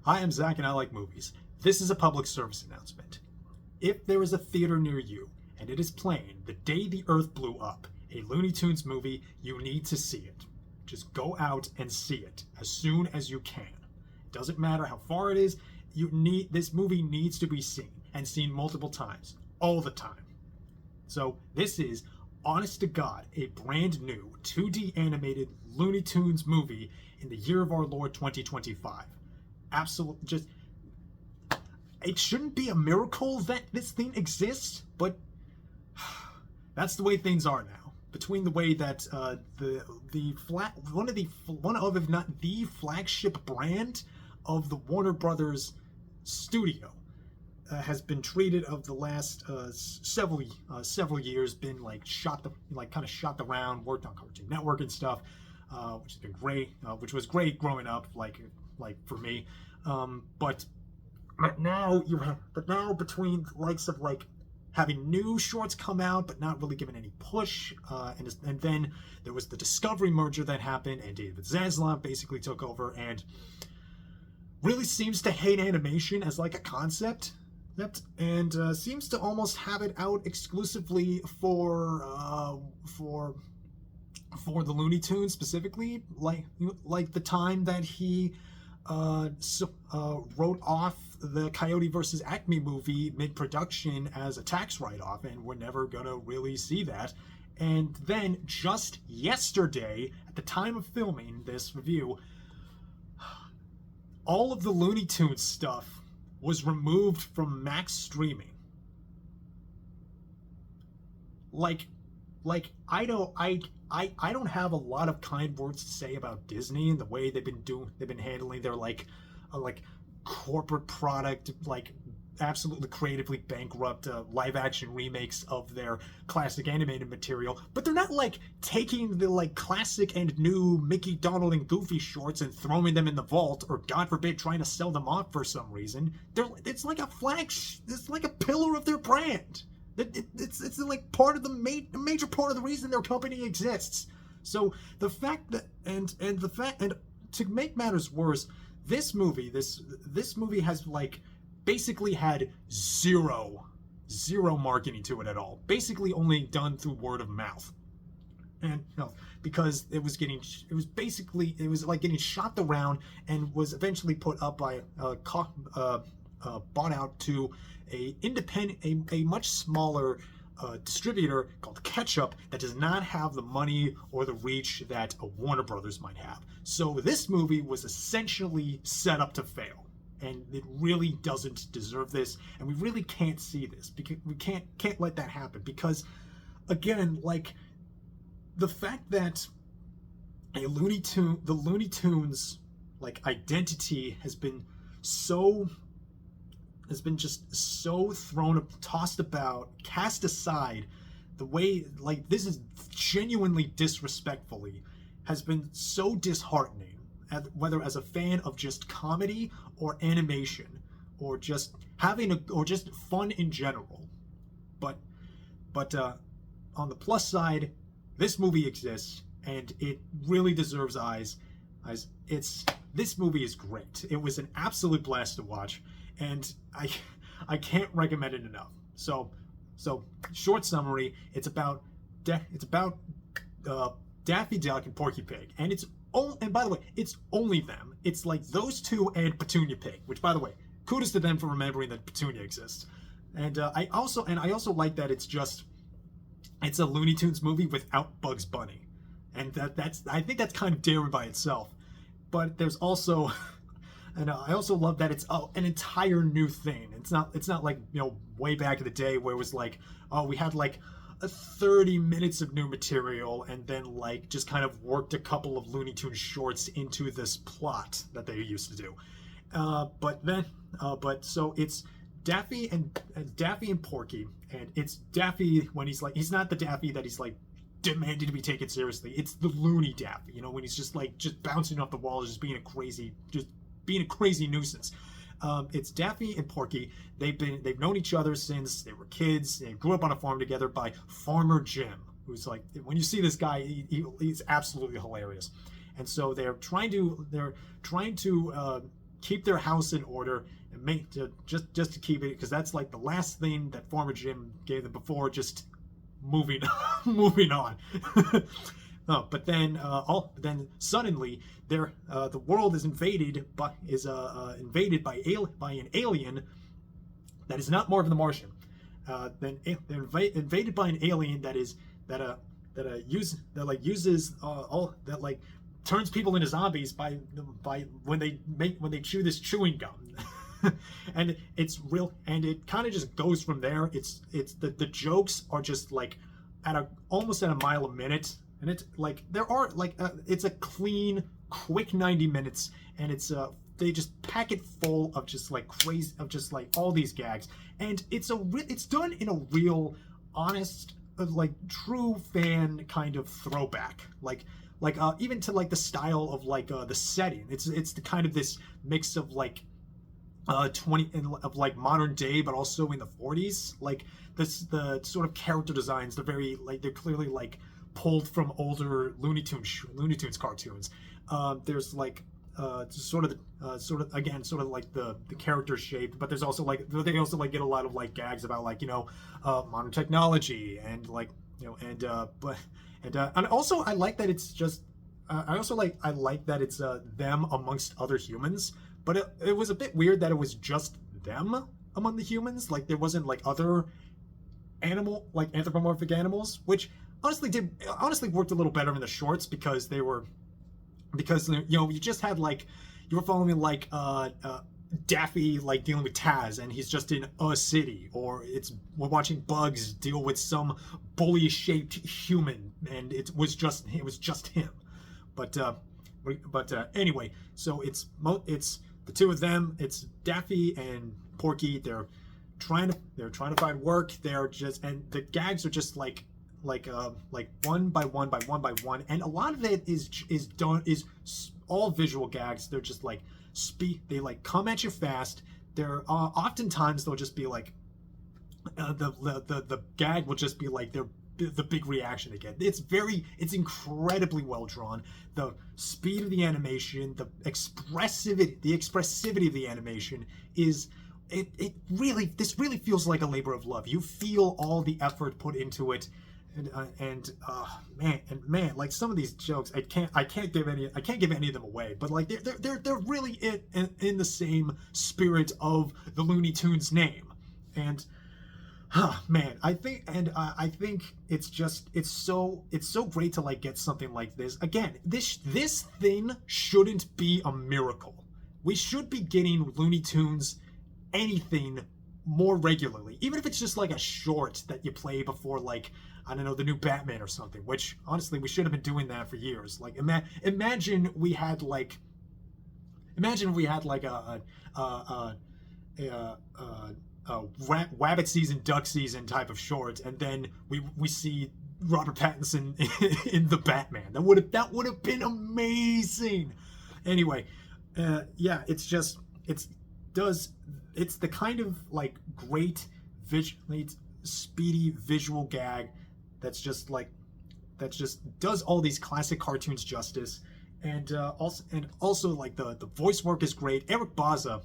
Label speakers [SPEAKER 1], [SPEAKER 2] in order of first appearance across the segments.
[SPEAKER 1] Hi, I'm Zach and I like movies. This is a public service announcement. If there is a theater near you and it is playing The Day the Earth Blew Up, a Looney Tunes movie, you need to see it. Just go out and see it as soon as you can. It doesn't matter how far it is, this movie needs to be seen and seen multiple times, all the time. So this is, honest to God, a brand new 2D animated Looney Tunes movie in the year of our Lord 2025. Absolute, just, it shouldn't be a miracle that this thing exists, but that's the way things are now. Between the way that one of if not the flagship brand of the Warner Brothers studio has been treated of the last several years, been kind of shot around, worked on Cartoon Network and stuff, which has been great, which was great growing up, like for me, but now between the likes of like having new shorts come out but not really given any push, and then there was the Discovery merger that happened, and David Zaslav basically took over and really seems to hate animation as like a concept, and seems to almost have it out exclusively for the Looney Tunes specifically, like the time that he wrote off the Coyote vs. Acme movie mid-production as a tax write-off, and we're never gonna really see that. And then just yesterday, at the time of filming this review, all of the Looney Tunes stuff was removed from Max streaming. I don't have a lot of kind words to say about Disney and the way they've been handling their like corporate product, like absolutely creatively bankrupt live action remakes of their classic animated material, but they're not like taking the like classic and new Mickey, Donald, and Goofy shorts and throwing them in the vault, or God forbid trying to sell them off for some reason. It's like it's like a pillar of their brand. It's like part of the major part of the reason their company exists. So the fact that and to make matters worse, this movie has like basically had zero marketing to it at all. Basically only done through word of mouth. And because it was like getting shopped around and was eventually put up by bought out to a much smaller distributor called Ketchup that does not have the money or the reach that a Warner Brothers might have. So this movie was essentially set up to fail, and it really doesn't deserve this, and we really can't see this because we can't let that happen, because again, like the fact that the Looney Tunes like identity has been just so tossed about, cast aside, the way like this is genuinely disrespectfully has been so disheartening, whether as a fan of just comedy or animation or just just fun in general. But on the plus side, this movie exists and it really deserves eyes. This movie is great. It was an absolute blast to watch, and I can't recommend it enough. So short summary, it's about Daffy Duck and Porky Pig, and by the way, it's only them. It's like those two and Petunia Pig, which, by the way, kudos to them for remembering that Petunia exists. And I also like that it's a Looney Tunes movie without Bugs Bunny, and I think that's kind of daring by itself. But there's also and I also love that it's an entire new thing. It's not like, way back in the day where it was like, we had like 30 minutes of new material and then like just kind of worked a couple of Looney Tunes shorts into this plot that they used to do. So it's Daffy and Porky, and it's Daffy when he's not the Daffy that he's like demanded to be taken seriously. It's the Looney Daffy, when he's just bouncing off the walls, just being a crazy nuisance. It's Daffy and Porky. They've known each other since they were kids. They grew up on a farm together by Farmer Jim, who's like, when you see this guy, he's absolutely hilarious. And so they're trying to keep their house in order and just to keep it, because that's like the last thing that former Jim gave them before just moving moving on. But then suddenly the world is invaded by an alien that is not Marvin the Martian. They're invaded by an alien turns people into zombies by when they chew this chewing gum. And it's real, and it kind of just goes from there. It's the jokes are just like almost at a mile a minute, and it's like it's a clean, quick 90 minutes, and they just pack it full of just like crazy, of just like all these gags, and it's done in a real, honest, like true fan kind of throwback, even to like the style of like the setting. It's the kind of this mix of like of like modern day, but also in the 40s. Like the sort of character designs, they're clearly like pulled from older Looney Tunes cartoons. There's like sort of like the character shape, but there's also like they also like get a lot of like gags about like modern technology and like and also I like that it's just I like that it's them amongst other humans, but it was a bit weird that it was just them among the humans. Like there wasn't like other anthropomorphic animals, which honestly worked a little better in the shorts, because you just had like you were following like Daffy like dealing with Taz, and he's just in a city, or we're watching Bugs deal with some bully shaped human, and it was just him. But anyway, so it's the two of them. It's Daffy and Porky. They're trying to find work. And the gags are just like one by one by one by one, and a lot of it is all visual gags. They're just like they like come at you fast. They're oftentimes they'll just be like the gag will just be like the big reaction they get. It's incredibly well drawn. The speed of the animation, the expressivity of the animation is this really feels like a labor of love. You feel all the effort put into it. Man, like some of these jokes, I can't give any of them away, but like they're really in the same spirit of the Looney Tunes name, and man, I think it's so great to like get something like this again. This thing shouldn't be a miracle. We should be getting Looney Tunes anything more regularly, even if it's just like a short that you play before, like, I don't know, the new Batman or something, which honestly we should have been doing that for years. Like imagine we had like a rabbit season, duck season type of short, and then we see Robert Pattinson in the Batman. That would have been amazing. Anyway, yeah, it's the kind of like great speedy visual gag that just does all these classic cartoons justice, and also like the voice work is great. Eric Bauza,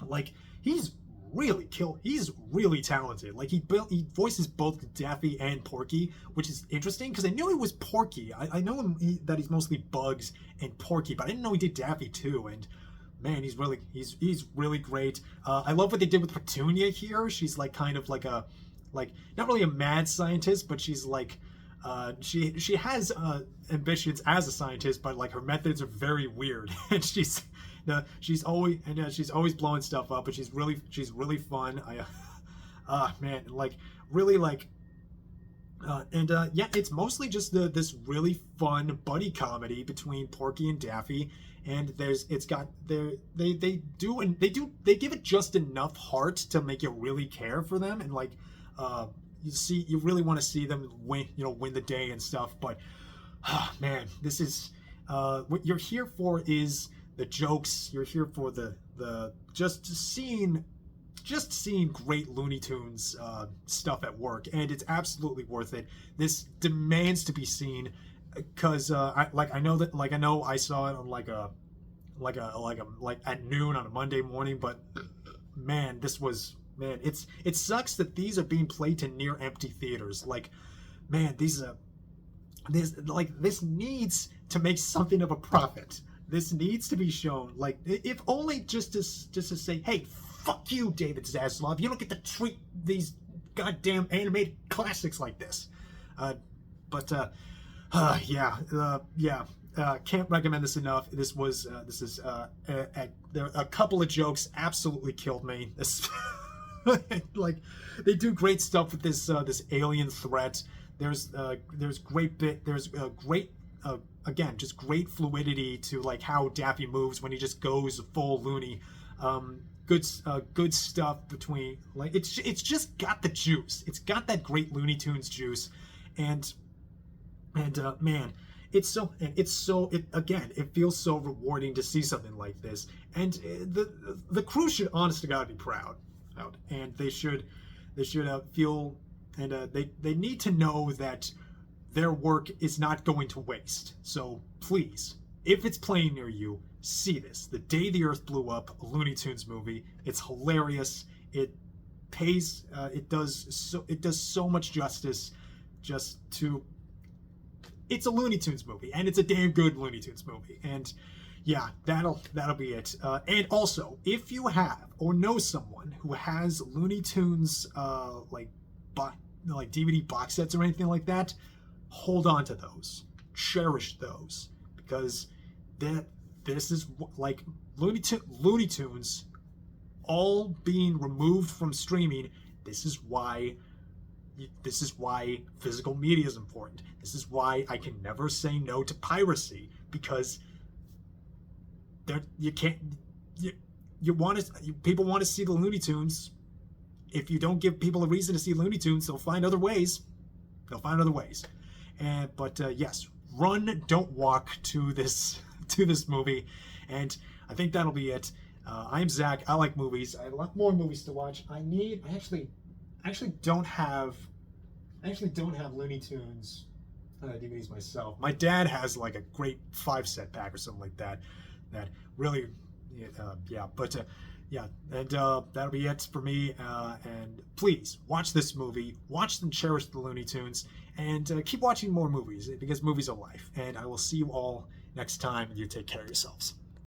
[SPEAKER 1] like he's really talented. Like he voices both Daffy and Porky, which is interesting because I knew he was Porky. I know that he's mostly Bugs and Porky, but I didn't know he did Daffy too. And man, he's really great. I love what they did with Petunia here. She's like kind of like not really a mad scientist, but she's like she has ambitions as a scientist, but like her methods are very weird, and she's always blowing stuff up, but she's really fun. Man, like really like yeah, it's mostly just this really fun buddy comedy between Porky and Daffy, and they give it just enough heart to make you really care for them, and like you really want to see them win the day and stuff. But man, this is what you're here for is the jokes. You're here for the just seeing great Looney Tunes stuff at work, and it's absolutely worth it. This demands to be seen because I know I saw it on like at noon on a Monday morning. But man, it sucks that these are being played to near empty theaters. Like, man, this needs to make something of a profit. This needs to be shown, like, if only just to say, hey, fuck you, David Zaslav. You don't get to treat these goddamn animated classics like this. Can't recommend this enough. This is a couple of jokes absolutely killed me. This, like, they do great stuff with this alien threat. There's great again, just great fluidity to like how Daffy moves when he just goes full loony. Good stuff between, like, it's just got the juice. It's got that great Looney Tunes juice, and man, it feels so rewarding to see something like this, and the crew should honest to God be proud, and they should feel, and they need to know that their work is not going to waste. So please, if it's playing near you, see this. The Day the Earth Blew Up, a Looney Tunes movie. It's hilarious. It pays. It does so much justice just to. It's a Looney Tunes movie, and it's a damn good Looney Tunes movie. And yeah, that'll be it. And also, if you have or know someone who has Looney Tunes like DVD box sets or anything like that, hold on to those, cherish those, because this is like Looney Tunes all being removed from streaming. This is why physical media is important. This is why I can never say no to piracy, because people want to see the Looney Tunes. If you don't give people a reason to see Looney Tunes, they'll find other ways. But yes, run, don't walk to this movie, and I think that'll be it. I'm Zach. I like movies. I have a lot more movies to watch. I actually don't have Looney Tunes DVDs myself. My dad has like a great 5-set pack or something like that. That really, and that'll be it for me. And please watch this movie, watch and cherish the Looney Tunes, and keep watching more movies, because movies are life. And I will see you all next time. You take care of yourselves.